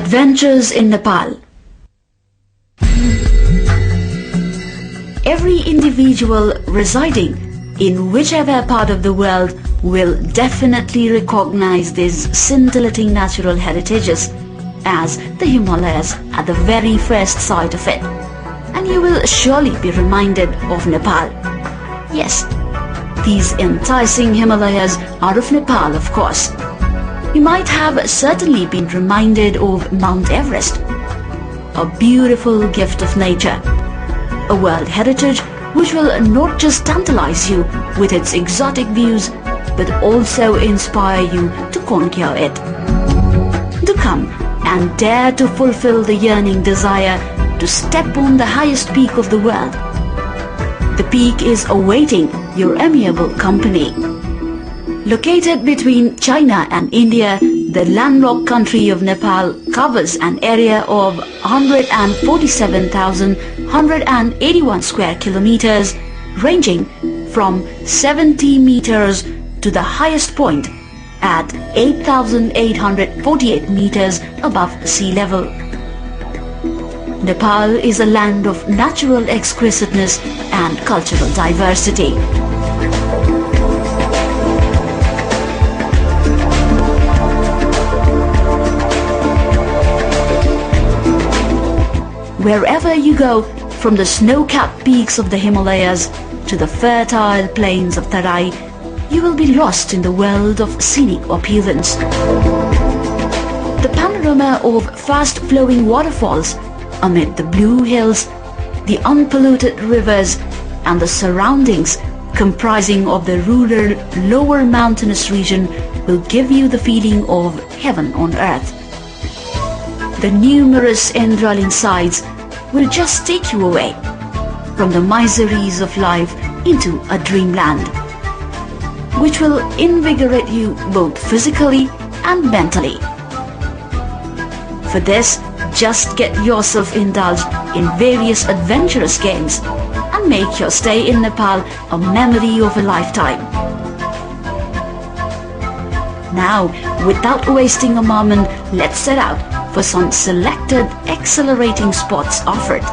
Adventures in Nepal. Every individual residing in whichever part of the world will definitely recognize these scintillating natural heritages as the Himalayas at the very first sight of it. And you will surely be reminded of Nepal. Yes, these enticing Himalayas are of Nepal, of course. You might have certainly been reminded of Mount Everest, a beautiful gift of nature, a world heritage which will not just tantalize you with its exotic views, but also inspire you to conquer it. To come and dare to fulfill the yearning desire to step on the highest peak of the world. The peak is awaiting your amiable company. Located between China and India, the landlocked country of Nepal covers an area of 147,181 square kilometers, ranging from 70 meters to the highest point at 8,848 meters above sea level. Nepal is a land of natural exquisiteness and cultural diversity. Wherever you go, from the snow-capped peaks of the Himalayas to the fertile plains of Tarai, you will be lost in the world of scenic opulence. The panorama of fast-flowing waterfalls amid the blue hills, the unpolluted rivers, and the surroundings comprising of the rural lower mountainous region will give you the feeling of heaven on earth. The numerous enthralling sights will just take you away from the miseries of life into a dreamland, which will invigorate you both physically and mentally. For this, just get yourself indulged in various adventurous games and make your stay in Nepal a memory of a lifetime. Now, without wasting a moment, let's set out for some selected exhilarating spots offered.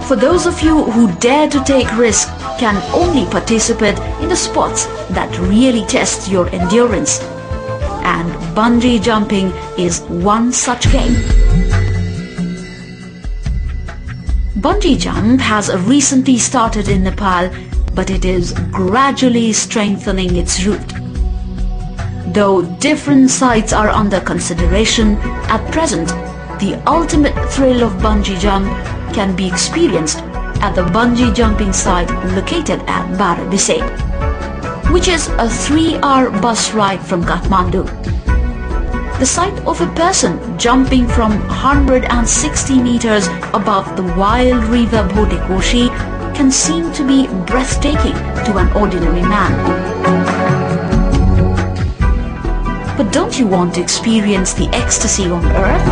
For those of you who dare to take risks can only participate in the spots that really test your endurance. And bungee jumping is one such game. Bungee jump has recently started in Nepal, but it is gradually strengthening its root. Though different sites are under consideration, at present, the ultimate thrill of bungee jump can be experienced at the bungee jumping site located at Barabise, which is a 3-hour bus ride from Kathmandu. The sight of a person jumping from 160 meters above the wild river Bhotekoshi can seem to be breathtaking to an ordinary man. But don't you want to experience the ecstasy on earth?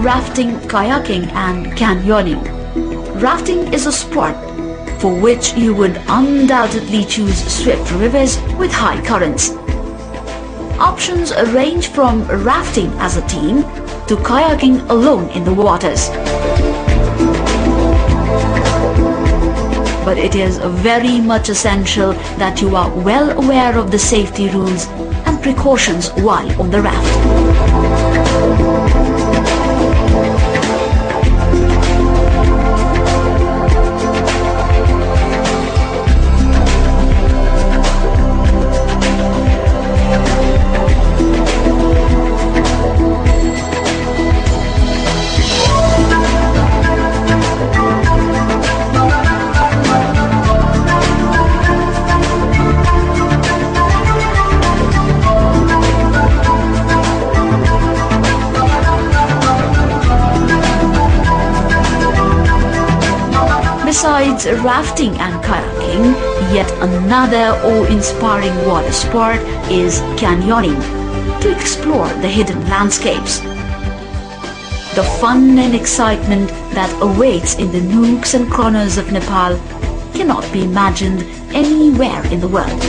Rafting, kayaking and canyoning. Rafting is a sport for which you would undoubtedly choose swift rivers with high currents. Options range from rafting as a team to kayaking alone in the waters. But it is very much essential that you are well aware of the safety rules and precautions while on the raft. Besides rafting and kayaking, Yet another awe-inspiring water sport is canyoning, to explore the hidden landscapes. The fun and excitement that awaits in the nooks and corners of Nepal cannot be imagined anywhere in the world.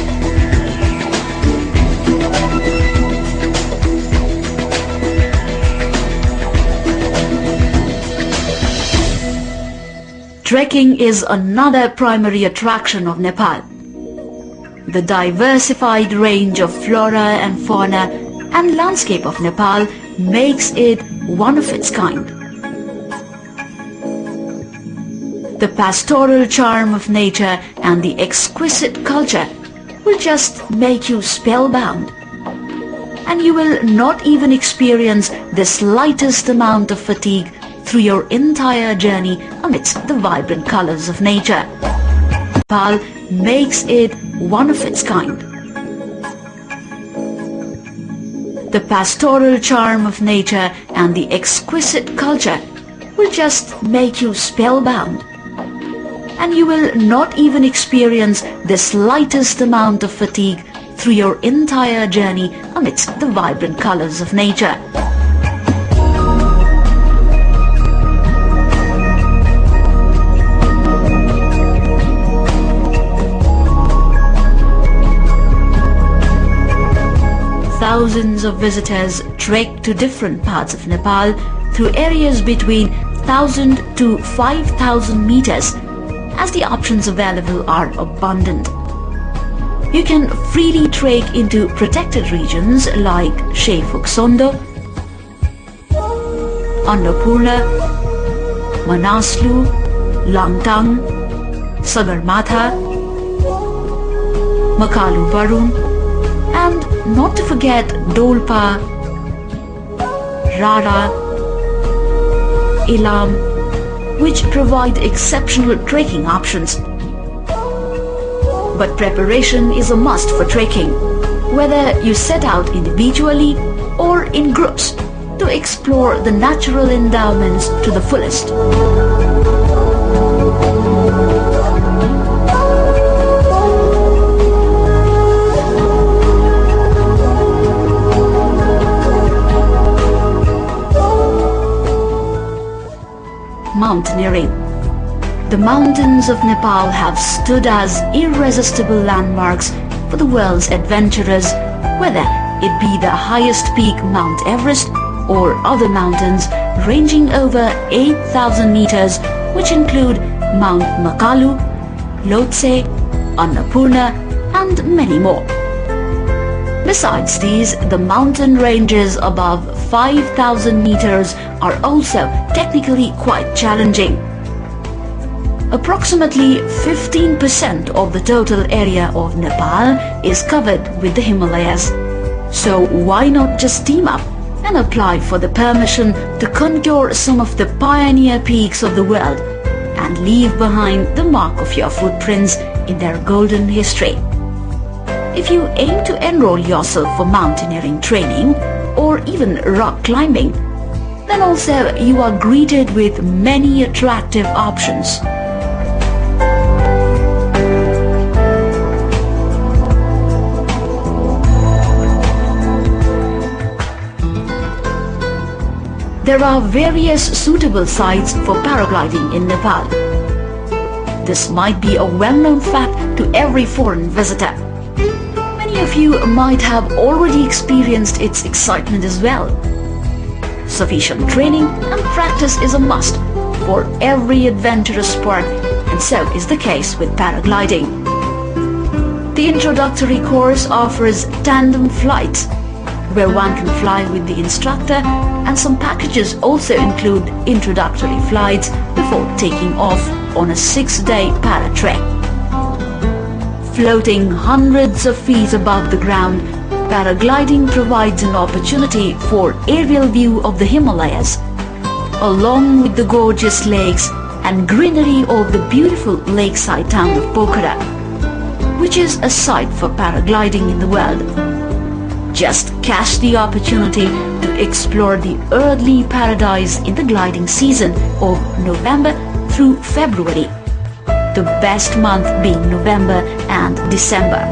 Trekking is another primary attraction of Nepal. The diversified range of flora and fauna and landscape of Nepal makes it one of its kind. The pastoral charm of nature and the exquisite culture will just make you spellbound, and you will not even experience the slightest amount of fatigue through your entire journey amidst the vibrant colors of nature. Nepal makes it one of its kind. The pastoral charm of nature and the exquisite culture will just make you spellbound, and you will not even experience the slightest amount of fatigue through your entire journey amidst the vibrant colors of nature. Thousands of visitors trek to different parts of Nepal through areas between 1,000 to 5,000 meters, as the options available are abundant. You can freely trek into protected regions like Shephuksondo, Annapurna, Manaslu, Langtang, Sagarmatha, Makalu Barun, and not to forget Dolpa, Rara, Ilam, which provide exceptional trekking options. But preparation is a must for trekking, whether you set out individually or in groups to explore the natural endowments to the fullest. Mountaineering. The mountains of Nepal have stood as irresistible landmarks for the world's adventurers, whether it be the highest peak Mount Everest or other mountains ranging over 8,000 meters, which include Mount Makalu, Lhotse, Annapurna, and many more. Besides these, the mountain ranges above 5,000 meters are also technically quite challenging. Approximately 15% of the total area of Nepal is covered with the Himalayas. So why not just team up and apply for the permission to contour some of the pioneer peaks of the world and leave behind the mark of your footprints in their golden history. If you aim to enroll yourself for mountaineering training or even rock climbing, then also you are greeted with many attractive options. There are various suitable sites for paragliding in Nepal. This might be a well-known fact to every foreign visitor. Many of you might have already experienced its excitement as well. Sufficient training and practice is a must for every adventurous sport, and so is the case with paragliding. The introductory course offers tandem flights, where one can fly with the instructor, and some packages also include introductory flights before taking off on a 6-day para trek. Floating hundreds of feet above the ground, paragliding provides an opportunity for aerial view of the Himalayas, along with the gorgeous lakes and greenery of the beautiful lakeside town of Pokhara, which is a site for paragliding in the world. Just catch the opportunity to explore the earthly paradise in the gliding season of November through February. the best month being November and December.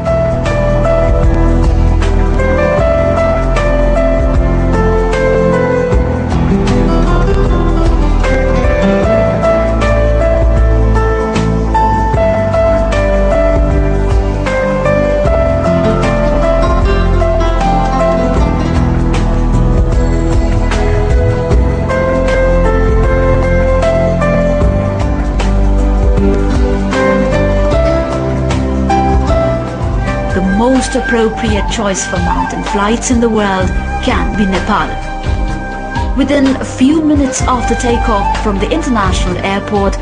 The most appropriate choice for mountain flights in the world can be Nepal. Within a few minutes after takeoff from the international airport,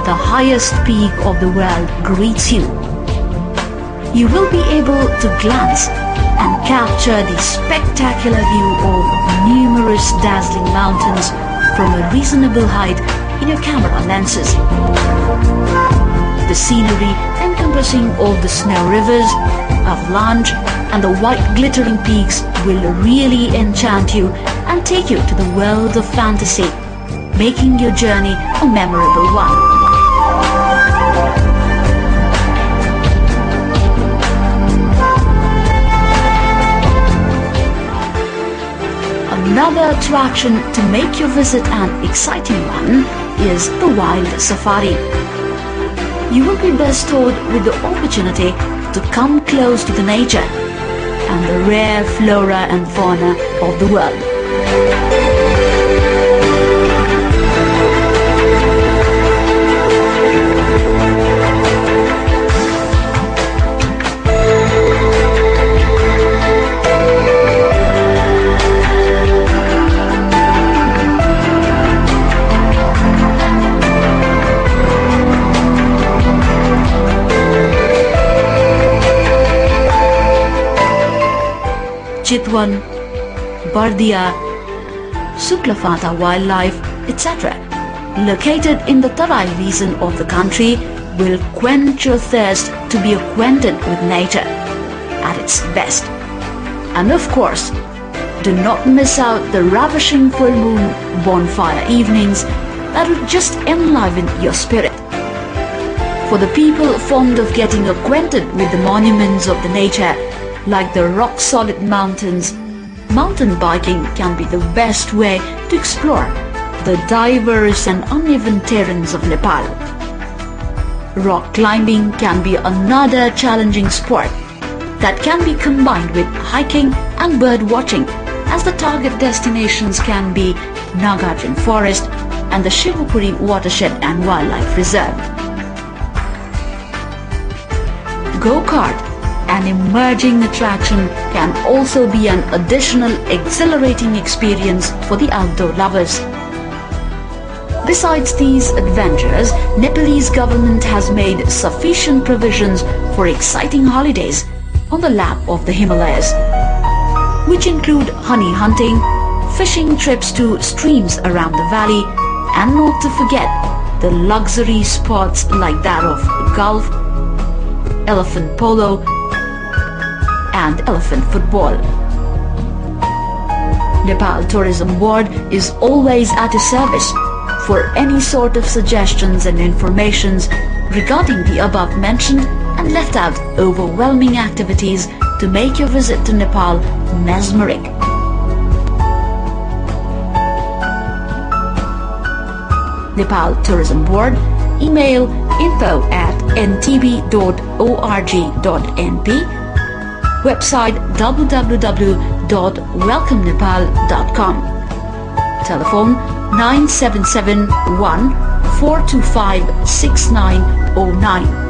the highest peak of the world greets you. You will be able to glance and capture the spectacular view of numerous dazzling mountains from a reasonable height in your camera lenses. The scenery encompassing all the snow rivers, avalanche and the white glittering peaks will really enchant you and take you to the world of fantasy, making your journey a memorable one. Another attraction to make your visit an exciting one is the wild safari. You will be bestowed with the opportunity to come close to the nature and the rare flora and fauna of the world. Chitwan, Bardia, Suklafata wildlife, etc., located in the Tarai region of the country, will quench your thirst to be acquainted with nature at its best. And of course, do not miss out the ravishing full moon bonfire evenings that will just enliven your spirit. For the people fond of getting acquainted with the monuments of the nature, like the rock-solid mountains, mountain biking can be the best way to explore the diverse and uneven terrains of Nepal. Rock climbing can be another challenging sport that can be combined with hiking and bird watching, as the target destinations can be Nagarjun Forest and the Shivapuri Watershed and Wildlife Reserve. Go-kart, an emerging attraction, can also be an additional exhilarating experience for the outdoor lovers. Besides these adventures, Nepalese government has made sufficient provisions for exciting holidays on the lap of the Himalayas, which include honey hunting, fishing trips to streams around the valley, and not to forget the luxury spots like that of golf, elephant polo, and elephant football. Nepal Tourism Board is always at your service for any sort of suggestions and informations regarding the above mentioned and left out overwhelming activities to make your visit to Nepal mesmeric. Nepal Tourism Board, email info@ntb.org.np, website www.welcomenepal.com, telephone 9771 425 6909.